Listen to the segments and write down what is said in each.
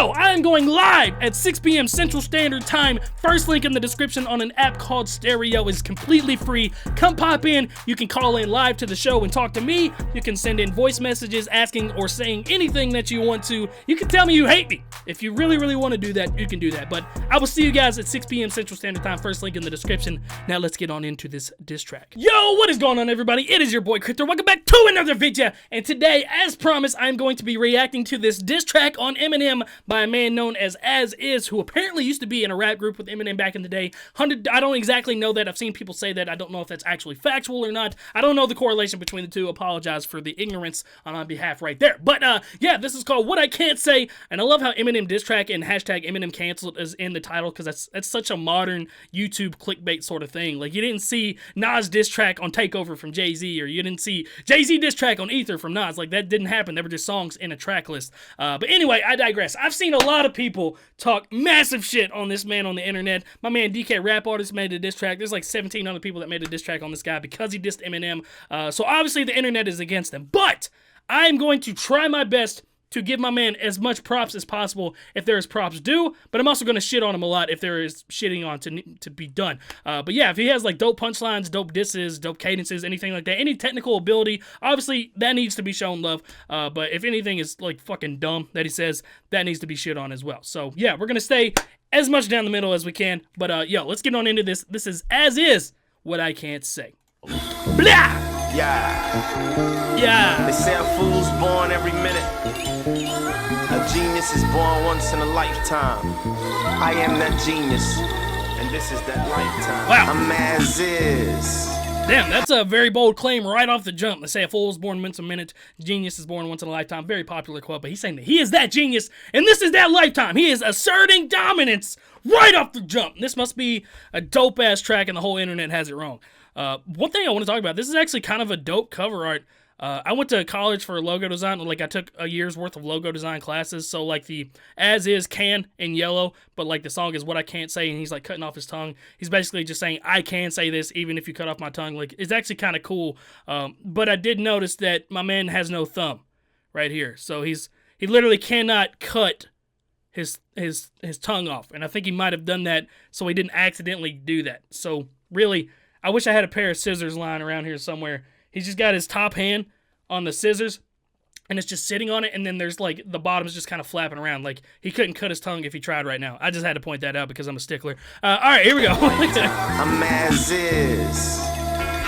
Yo, I am going live at 6 p.m. Central Standard Time. First link in the description on an app called Stereo is completely free. Come pop in. You can call in live to the show and talk to me. You can send in voice messages asking or saying anything that you want to. You can tell me you hate me. If you really, really want to do that, you can do that. But I will see you guys at 6 p.m. Central Standard Time. First link in the description. Now let's get on into this diss track. Yo, what is going on, everybody? It is your boy Crypt. Welcome back to another video. And today, as promised, I'm going to be reacting to this diss track on Eminem by a man known as Is, who apparently used to be in a rap group with Eminem back in the day. I don't exactly know that. I've seen people say that. I don't know if that's actually factual or not. I don't know the correlation between the two. Apologize for the ignorance on my behalf right there. But yeah, this is called What I Can't Say, and I love how Eminem diss track and hashtag Eminem canceled is in the title, because that's such a modern YouTube clickbait sort of thing. Like, you didn't see Nas diss track on Takeover from Jay-Z, or you didn't see Jay-Z diss track on Ether from Nas. Like, that didn't happen. They were just songs in a track list. But anyway, I digress. I've seen a lot of people talk massive shit on this man on the internet. My man DK Rap Artist made a diss track. There's like 17 other people that made a diss track on this guy because he dissed Eminem. So obviously the internet is against him. But I'm going to try my best to give my man as much props as possible if there is props due, but I'm also going to shit on him a lot if there is shitting on to be done. But yeah, if he has like dope punchlines, dope disses, dope cadences, anything like that, any technical ability, obviously that needs to be shown love. But if anything is like fucking dumb that he says, that needs to be shit on as well. So yeah, we're going to stay as much down the middle as we can. But yo, let's get on into this. This is What I Can't Say. Blah! Yeah. They say a fool's born every minute. A genius is born once in a lifetime. I am that genius, and this is that lifetime. Wow. I'm as is. Damn, that's a very bold claim right off the jump. They say a fool is born once a minute, genius is born once in a lifetime. Very popular quote, but he's saying that he is that genius, and this is that lifetime. He is asserting dominance right off the jump. This must be a dope-ass track, and the whole internet has it wrong. One thing I want to talk about, this is actually kind of a dope cover art. I went to college for logo design. Like, I took a year's worth of logo design classes. So, like, the As Is can in yellow, but, like, the song is What I Can't Say, and he's, like, cutting off his tongue. He's basically just saying, I can say this even if you cut off my tongue. Like, it's actually kind of cool. But I did notice that my man has no thumb right here. So, he literally cannot cut his tongue off. And I think he might have done that so he didn't accidentally do that. So, really, I wish I had a pair of scissors lying around here somewhere. He's just got his top hand on the scissors, and it's just sitting on it, and then there's, like, the bottom's just kind of flapping around. Like, he couldn't cut his tongue if he tried right now. I just had to point that out because I'm a stickler. All right, here we go. I'm as is.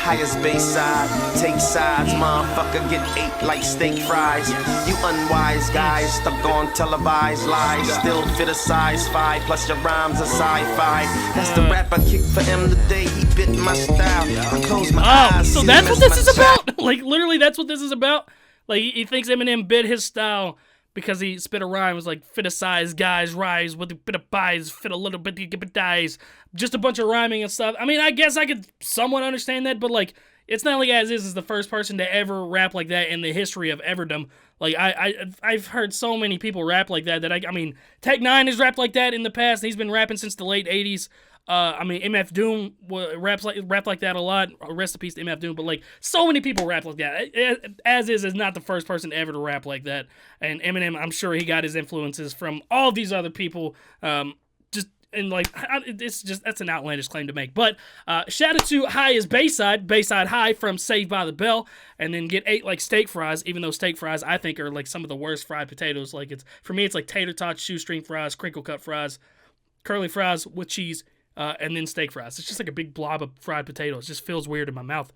Highest Bayside, take sides, motherfucker, get ate like steak fries. You unwise guys, stuck on televised lies, still fit a size 5, plus your rhymes are sci-fi. That's the rap I kicked for him today, he bit my style. I close my eyes. So that's what this is about? Like, literally, that's what this is about? Like, he thinks Eminem bit his style because he spit a rhyme. It was like, fit a size, guys, rise, with a bit of buys, fit a little bit, you get it dies. Just a bunch of rhyming and stuff. I mean, I guess I could somewhat understand that, but, like, it's not like As Is the first person to ever rap like that in the history of everdom. Like, I've heard so many people rap like that I mean, Tech 9 has rapped like that in the past, and he's been rapping since the late 80s. I mean, MF Doom rapped like that a lot. Rest in peace to MF Doom. But, like, so many people rap like that. As is not the first person ever to rap like that. And Eminem, I'm sure he got his influences from all these other people. And, like, that's an outlandish claim to make. But shout out to High is Bayside High from Saved by the Bell, and then get ate like steak fries, even though steak fries, I think, are, like, some of the worst fried potatoes. Like, for me, it's like tater tots, shoestring fries, crinkle cut fries, curly fries with cheese, and then steak fries. It's just like a big blob of fried potatoes. It just feels weird in my mouth.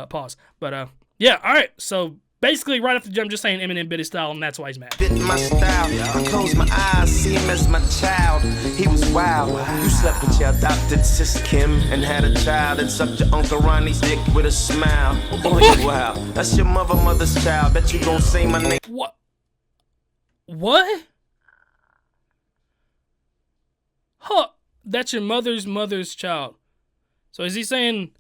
Pause. But, yeah, all right. So, basically, right off the jump, just saying Eminem bit his style, and that's why he's mad. Bit my style. I close my eyes, see him as my child. He was wild. You slept with your adopted sis Kim and had a child, and sucked your Uncle Ronnie's dick with a smile. Boy, wow. That's your mother's child. Bet you gon' say my name. What? What? Huh. That's your mother's child. So is he saying,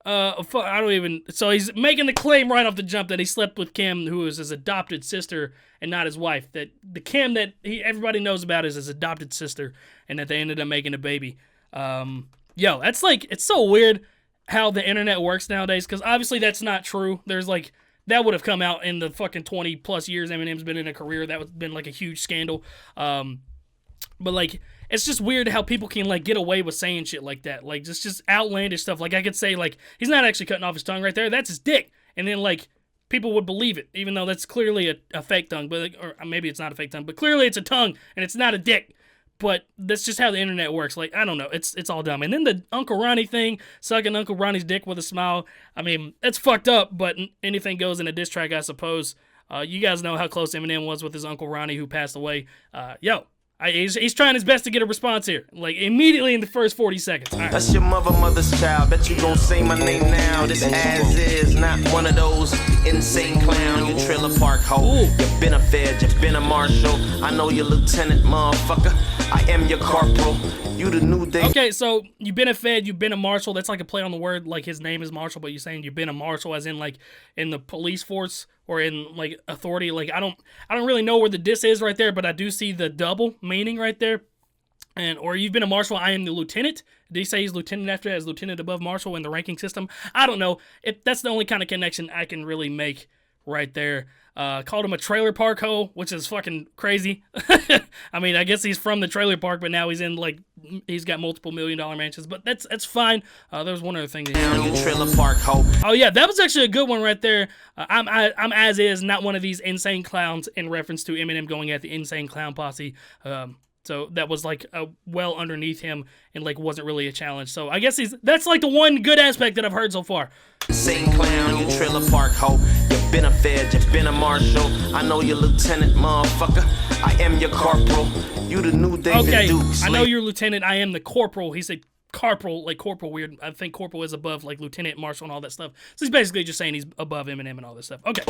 I don't even, so he's making the claim right off the jump that he slept with Kim, who is his adopted sister and not his wife. That the Kim that everybody knows about is his adopted sister, and that they ended up making a baby. Yo, that's like, it's so weird how the internet works nowadays, because obviously that's not true. There's like that would have come out in the fucking 20 plus years Eminem's been in a career. That would have been like a huge scandal. But like, it's just weird how people can like get away with saying shit like that. Like just outlandish stuff. Like I could say like, he's not actually cutting off his tongue right there. That's his dick. And then like, people would believe it, even though that's clearly a fake tongue, but like, or maybe it's not a fake tongue, but clearly it's a tongue and it's not a dick. But that's just how the internet works. Like, I don't know. It's all dumb. And then the Uncle Ronnie thing, sucking Uncle Ronnie's dick with a smile. I mean, it's fucked up, but anything goes in a diss track, I suppose. You guys know how close Eminem was with his Uncle Ronnie who passed away. He's trying his best to get a response here. Like, immediately in the first 40 seconds. All right. That's your mother's child. Bet you gon' say my name now. This as is, not one of those insane clown. You trailer park hoe. You been a fed, you been a marshal. I know your lieutenant, motherfucker. I am your corporal. You the new day. Okay, so you've been a fed, you've been a marshal. That's like a play on the word. Like his name is Marshall, but you're saying you've been a marshal, as in like in the police force or in like authority. Like I don't really know where the diss is right there, but I do see the double meaning right there. And or you've been a marshal, I am the lieutenant. Did he say he's lieutenant after that, as lieutenant above marshal in the ranking system? I don't know. That's the only kind of connection I can really make right there. Called him a trailer park hoe, which is fucking crazy. I mean, I guess he's from the trailer park, but now he's in like, he's got multiple $1 million mansions, but that's fine. There's one other thing. Trailer park hoe. Oh yeah, that was actually a good one right there. I'm as is, not one of these insane clowns, in reference to Eminem going at the insane clown posse. So that was like well underneath him and like wasn't really a challenge. So I guess that's like the one good aspect that I've heard so far. Same clown, you trailer park hoe. You been a fed, you been a marshal. I know your lieutenant, motherfucker. I am your corporal. You the new David Duke. I know your lieutenant. I am the corporal. He said corporal, like corporal weird. I think corporal is above like lieutenant, marshal, and all that stuff. So he's basically just saying he's above Eminem and all this stuff. Okay.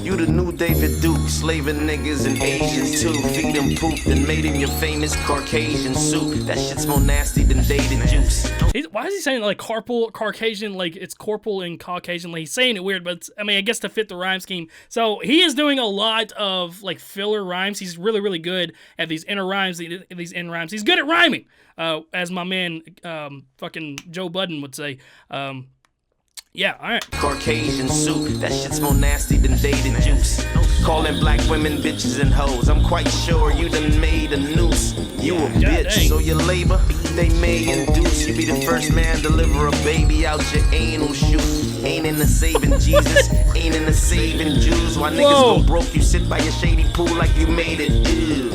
You the new David Duke, slaving niggas and Asians too. Feed him poop, then made him your famous Caucasian soup. That shit's more nasty than dated juice. Why is he saying like Caucasian, like it's corporal and Caucasian? Like he's saying it weird, but I mean, I guess to fit the rhyme scheme. So he is doing a lot of like filler rhymes. He's really, really good at these inner rhymes, these end rhymes. He's good at rhyming, as my man fucking Joe Budden would say. Yeah, all right. Caucasian soup, that shit's more nasty than dated juice. Calling black women bitches and hoes. I'm quite sure you done made a noose. You a bitch, so your labor, they may induce. You be the first man deliver a baby out your anal chute. Ain't in the saving Jesus, ain't in the saving Jews. Why niggas go broke, you sit by your shady pool like you made it. Ew.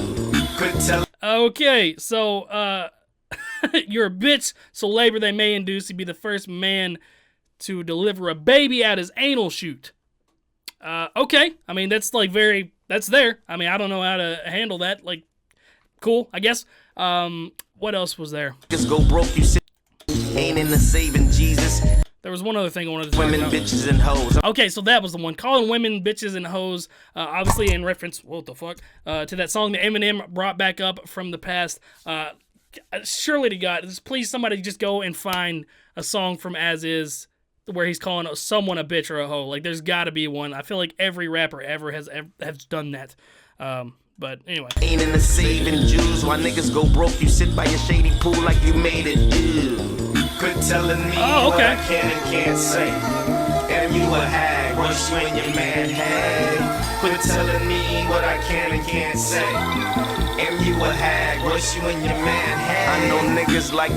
Okay, so, you're a bitch, so labor they may induce. You'd be the first man to deliver a baby out his anal chute. Okay. I mean, that's like that's there. I mean, I don't know how to handle that. Like, cool, I guess. What else was there? Just go broke, you sit. Ain't in the saving Jesus. There was one other thing I wanted to talk about. Women, bitches, and hoes. Okay, so that was the one. Calling women bitches and hoes, obviously in reference, what the fuck, to that song that Eminem brought back up from the past. Surely to God, please somebody just go and find a song from As Is where he's calling someone a bitch or a hoe. Like, there's got to be one. I feel like every rapper ever has done that. But anyway. Ain't in the saving Jews. Why niggas go broke, you sit by your shady pool like you made it. Ew. Quit telling me what I can and can't say. And you a hag, rush you and your man hag. Quit telling me what I can and can't say. And you a hag, rush you and your man hag. I know niggas like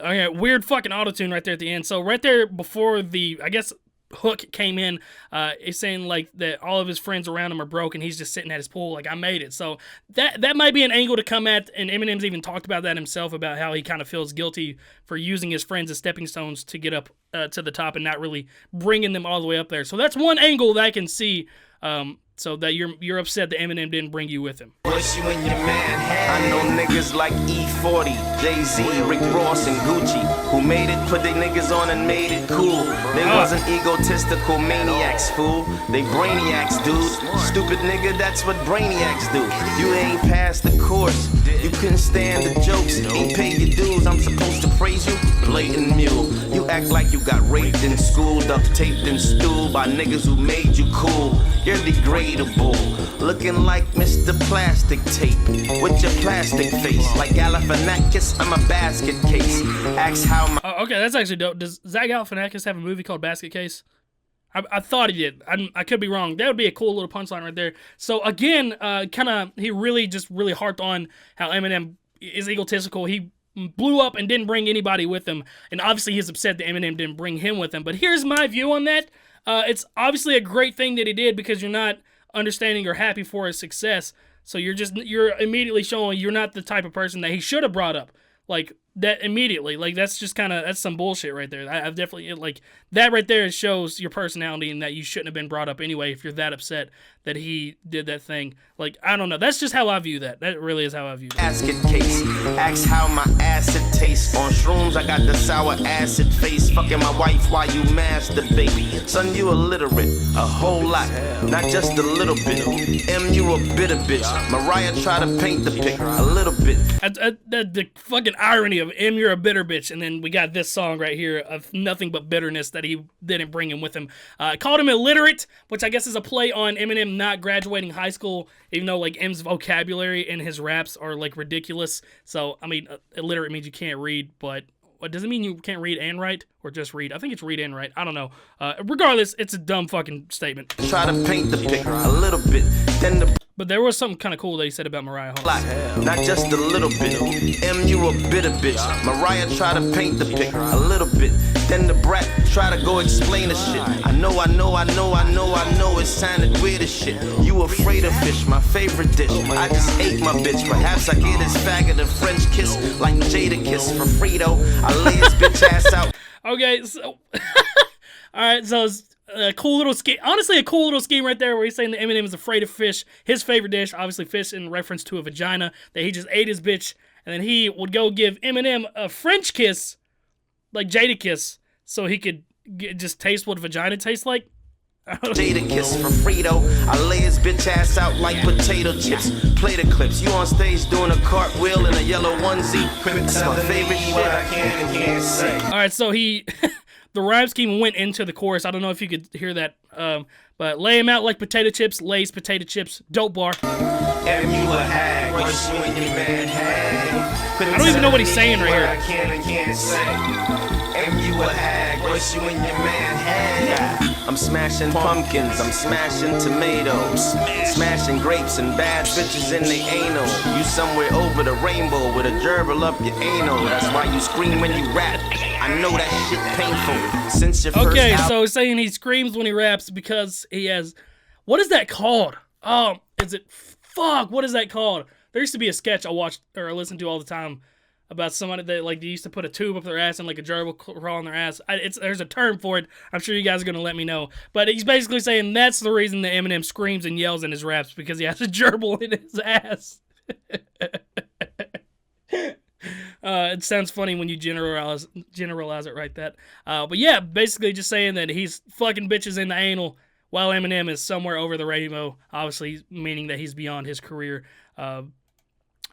Okay, weird fucking auto-tune right there at the end. So right there before the, I guess, hook came in, it's saying like that all of his friends around him are broke and he's just sitting at his pool like, I made it. So that might be an angle to come at, and Eminem's even talked about that himself, about how he kind of feels guilty for using his friends as stepping stones to get up to the top and not really bringing them all the way up there. So that's one angle that I can see. So that you're upset that Eminem didn't bring you with him. Push you and your man had. I know niggas like E40, Jay-Z, Rick Ross, and Gucci, who made it, put they niggas on and made it cool. They wasn't egotistical maniacs, fool. They brainiacs, dude. Stupid nigga, that's what brainiacs do. You ain't passed the course. You couldn't stand the jokes. Ain't pay your dues. I'm supposed to praise you? Blatant mule. You act like you got raped in school, duct taped and stooled by niggas who made you cool. You're degradable, looking like Mr. Plastic Tape with your plastic face. Like Galifianakis, I'm a basket case. Ask how my okay, that's actually dope. Does Zach Galifianakis have a movie called Basket Case? I thought he did. I could be wrong. That would be a cool little punchline right there. So again, he really harped on how Eminem is egotistical. He blew up and didn't bring anybody with him, and obviously he's upset that Eminem didn't bring him with him. But here's my view on that. It's obviously a great thing that he did because you're not understanding or happy for his success. So you're immediately showing you're not the type of person that he should have brought up. Like that immediately. Like that's some bullshit right there. I've definitely like that right there shows your personality and that you shouldn't have been brought up anyway if you're that upset that he did that thing. Like, I don't know. That's just how I view that. That really is how I view that. Basket case, ask how my acid tastes. On shrooms, I got the sour acid face. Fucking my wife while you masturbate. Son, you illiterate, a whole lot, not just a little bit. You a bitter bitch. Mariah tried to paint the pic a little bit. The fucking irony of you're a bitter bitch, and then we got this song right here of nothing but bitterness that he didn't bring him with him. Called him illiterate, which I guess is a play on Eminem not graduating high school, even though like M's vocabulary and his raps are like ridiculous. So I mean, illiterate means you can't read, but what does it mean you can't read and write, or just read? I think it's read and write. I don't know. Regardless, it's a dumb fucking statement. Try to paint the pic a little bit, then but there was something kind of cool that he said about Mariah Holmes. Not just a little bit. You a bitter bitch. Mariah tried to paint the pic a little bit. Then the brat try to go explain the shit. I know it sounded weird as shit. You afraid of fish, my favorite dish. I just ate my bitch. Perhaps I get his faggot a French kiss like Jada kiss for Frito. I lay his bitch ass out. Okay, so alright, so it's a cool little scheme. Honestly, a cool little scheme right there where he's saying that Eminem is afraid of fish. His favorite dish, obviously fish in reference to a vagina, that he just ate his bitch, and then he would go give Eminem a French kiss, like Jada kiss, so he could just taste what vagina tastes like. Jada kiss for Frito. I lay his bitch ass out like potato chips. Play the clips. You on stage doing a cartwheel in a yellow onesie. Crypt's my favorite shit. Alright, so he... the rhyme scheme went into the chorus. I don't know if you could hear that. But lay him out like potato chips. Lays potato chips. Dope bar. I don't even know what he's saying right here. I'm smashing pumpkins, I'm smashing tomatoes, smashing grapes and bad bitches in the anal. You somewhere over the rainbow with a gerbil up your anal. That's why you scream when you rap. I know that shit painful since your first album. So he's saying he screams when he raps because he has... What is that called? Is it... Fuck, what is that called? There used to be a sketch I watched or I listened to all the time about somebody that like they used to put a tube up their ass and like a gerbil crawl on their ass. There's a term for it. I'm sure you guys are gonna let me know. But he's basically saying that's the reason that Eminem screams and yells in his raps, because he has a gerbil in his ass. It sounds funny when you generalize it right that. But yeah, basically just saying that he's fucking bitches in the anal while Eminem is somewhere over the rainbow, obviously meaning that he's beyond his career.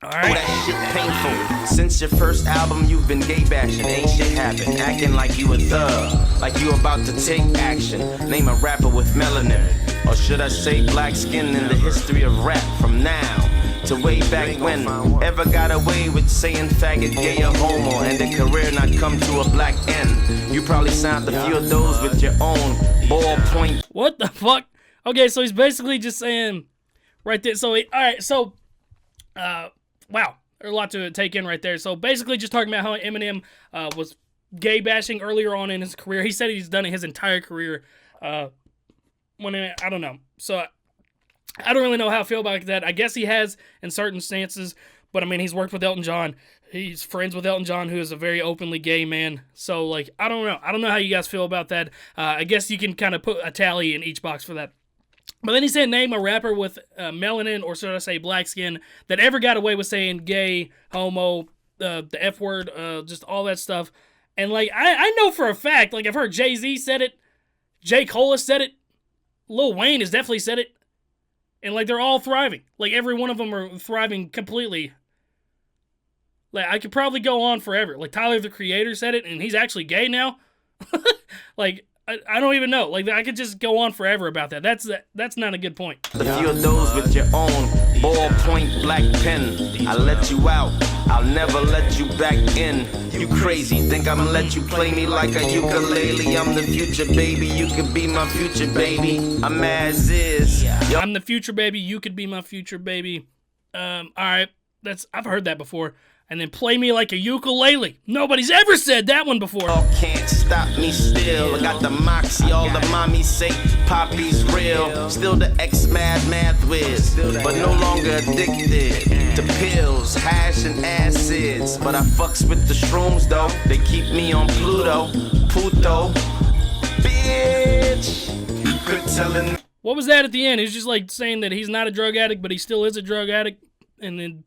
Alright. That shit painful. Since your first album, you've been gay bashing. Ain't shit happen. Acting like you a thug. Like you about to take action. Name a rapper with melanin. Or should I say black skin in the history of rap from now to way back when. Ever got away with saying faggot, gay, or homo, and the career not come to a black end? You probably signed a few of those with your own ballpoint. What the fuck? Okay, so he's basically just saying right there. So, alright, so, wow, there's a lot to take in right there. So basically just talking about how Eminem was gay bashing earlier on in his career. He said he's done it his entire career. I don't know. So I don't really know how I feel about that. I guess he has in certain stances, but I mean, he's worked with Elton John. He's friends with Elton John, who is a very openly gay man. So like, I don't know. I don't know how you guys feel about that. I guess you can kind of put a tally in each box for that. But then he said, name a rapper with melanin, or should I say black skin, that ever got away with saying gay, homo, the F word, just all that stuff. And like, I know for a fact, like I've heard Jay-Z said it, J. Cole has said it, Lil Wayne has definitely said it, and like they're all thriving. Like every one of them are thriving completely. Like I could probably go on forever. Like Tyler, the Creator, said it, and he's actually gay now. Like, I don't even know. Like, I could just go on forever about that. That's not a good point. A few of those with your own ballpoint black pen. I let you out I'll never let you back in. You crazy, think I'ma let you play me like a ukulele? I'm the future, baby, you could be my future, baby. I'm as is. I'm the future, baby, you could be my future, baby. Alright, I've heard that before. And then play me like a ukulele. Nobody's ever said that one before. Can't stop me still. I got the moxie, all the mommies say Poppy's real. Still the ex-mad math whiz, but no longer addicted to pills, hash, and acids. But I fucks with the shrooms though. They keep me on Pluto, bitch. Quit telling me. What was that at the end? He's just like saying that he's not a drug addict, but he still is a drug addict, and then.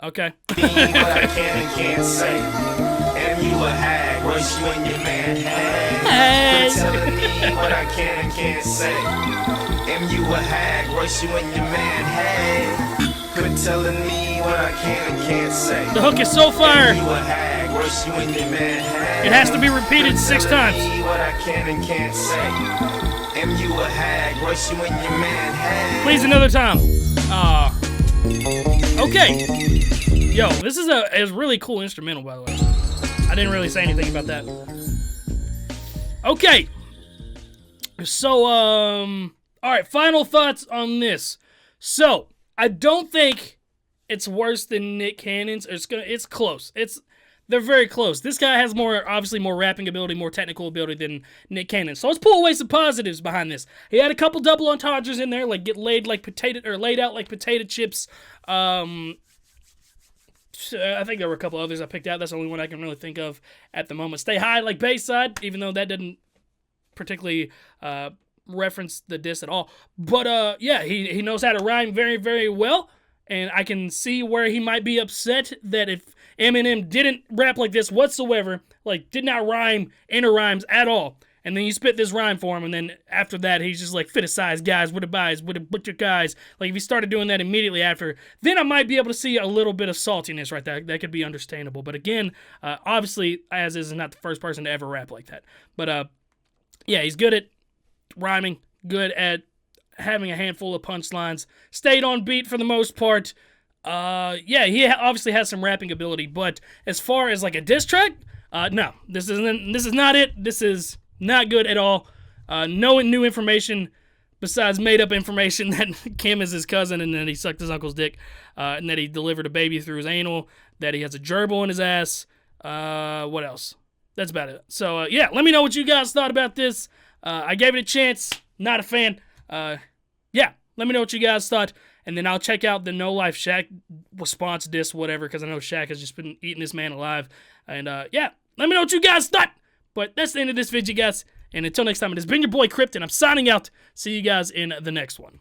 Okay. What I can and can't say. Am you a hag? Royce, you and your man hag. Quit telling me what I can and can't say. Am you a hag? Royce, you and your man hag. Quit telling me what I can and can't say. The hook is so fire. Am you a hag? Royce, you and your man hag. It has to be repeated 6 times. Me what I can and can't say. Am you a hag? Royce, you and your man hag. Please, another time. Okay. Yo, this is a really cool instrumental, by the way. I didn't really say anything about that. Okay. So, alright, final thoughts on this. So, I don't think it's worse than Nick Cannon's. It's close. They're very close. This guy has obviously more rapping ability, more technical ability than Nick Cannon. So let's pull away some positives behind this. He had a couple double entendres in there, like get laid out like potato chips. I think there were a couple others I picked out. That's the only one I can really think of at the moment. Stay high like Bayside, even though that didn't particularly reference the diss at all. But yeah, he knows how to rhyme very, very well. And I can see where he might be upset that if Eminem didn't rap like this whatsoever, like did not rhyme inner rhymes at all, and then you spit this rhyme for him, and then after that he's just like fit a size guys with a buys with a butcher guys. Like if he started doing that immediately after, then I might be able to see a little bit of saltiness right there. That could be understandable. But again, obviously As is not the first person to ever rap like that. But yeah, he's good at rhyming, good at having a handful of punchlines, stayed on beat for the most part. Yeah, he obviously has some rapping ability, but as far as like a diss track, no, this is not it. This is not good at all. No new information besides made up information that Kim is his cousin and that he sucked his uncle's dick, and that he delivered a baby through his anal, that he has a gerbil in his ass. What else? That's about it. So yeah, let me know what you guys thought about this. I gave it a chance. Not a fan. Yeah, let me know what you guys thought, and then I'll check out the No Life Shaq response diss, whatever, because I know Shaq has just been eating this man alive. And yeah, let me know what you guys thought. But that's the end of this video, guys. And until next time, it has been your boy Crypt, and I'm signing out. See you guys in the next one.